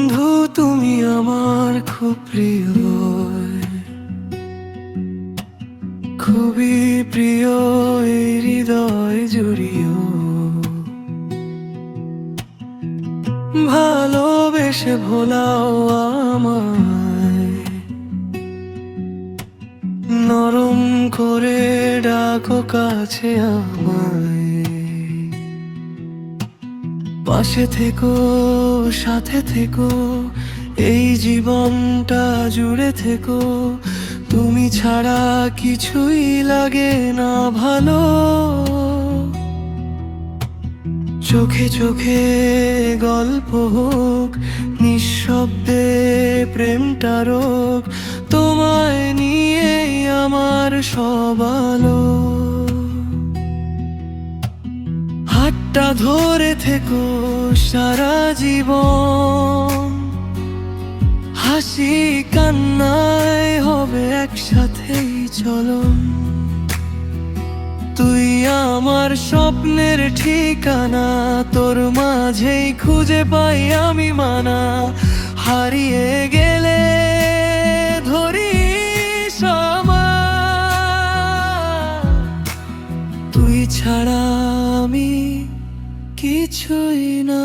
বন্ধু তুমি আমার খুব প্রিয়, খুবই প্রিয়, এই হৃদয় জুড়িও। ভালোবেসে ভোলাও আমায়, নরম করে ডাকো কাছে আমায়। পাশে থেকো, সাথে থেকো, এই জীবনটা জুড়ে থেকো। তুমি ছাড়া কিছুই লাগে না ভালো। চোখে চোখে গল্প হোক, নিঃশব্দে প্রেমটা রোক। তোমায় নিয়ে আমার সব আলো। হাতটা ধরে থেকো সারা জীবন, হাসি কান্নায় হবে একসাথেই চলন। তুই আমার স্বপ্নের ঠিকানা, তোর মাঝেই খুঁজে পাই আমি মানা। হারিয়ে গেলে ধরিস আমায়, তুই ছাড়া আমি কিছুই না।